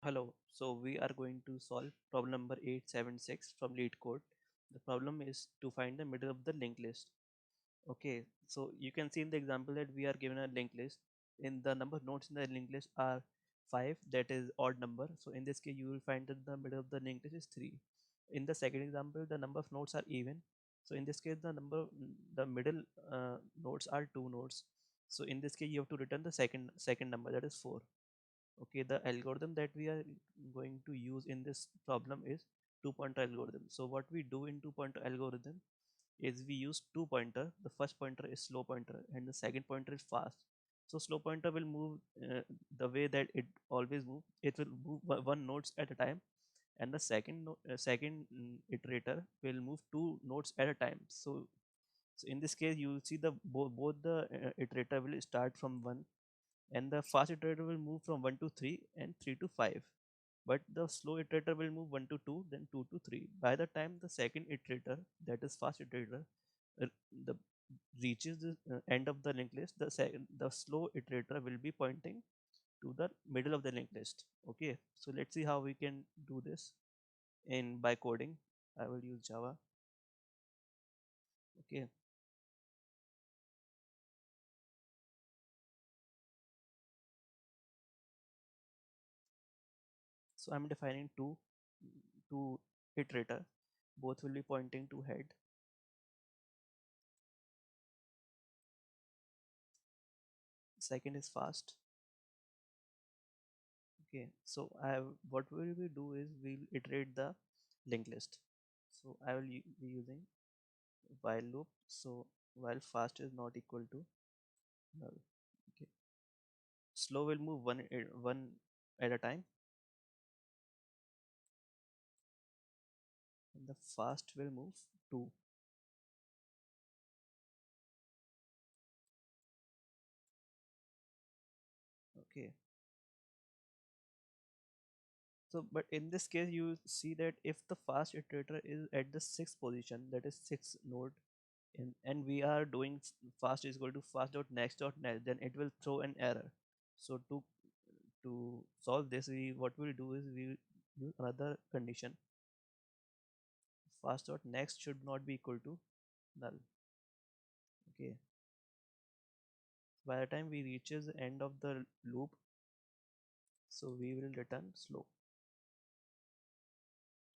Hello, so we are going to solve problem number 876 from lead code. The problem is to find the middle of the linked list. Okay, so you can see in the example that we are given a linked list. In the number of nodes in the linked list are 5, that is odd number. So in this case, you will find that the middle of the linked list is 3. In the second example, the number of nodes are even. So in this case, the middle nodes are 2 nodes. So in this case, you have to return the second number, that is 4. Okay, the algorithm that we are going to use in this problem is two pointer algorithm. So what we do in two pointer algorithm is we use two pointer. The first pointer is slow pointer and the second pointer is fast. So slow pointer will move the way that it always move. It will move one nodes at a time, and the second iterator will move two nodes at a time. So in this case, you will see both the iterator will start from 1, and the fast iterator will move from 1 to 3 and 3 to 5, but the slow iterator will move 1 to 2, then 2 to 3. By the time the second iterator, that is fast iterator, uh, the reaches the end of the linked list, the slow iterator will be pointing to the middle of the linked list. Okay, so let's see how we can do this in by coding. I will use Java. Okay, so I'm defining two iterator. Both will be pointing to head. Second is fast. Okay, so what will we do is we'll iterate the linked list. So I will be using while loop. So while fast is not equal to null. Okay, slow will move one at a time, and the fast will move two. Okay, so but in this case you see that if the fast iterator is at the sixth position, that is sixth node, and we are doing fast is equal to fast dot next dot next, then it will throw an error. So to solve this, we what we'll do is we use another condition. Fast dot next should not be equal to null. Okay, by the time we reaches the end of the loop, so we will return slow.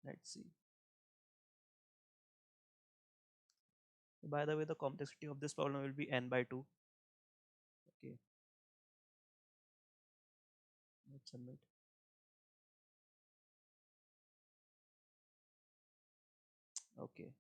Let's see. By the way, the complexity of this problem will be n by 2. Okay, let's submit. Okay,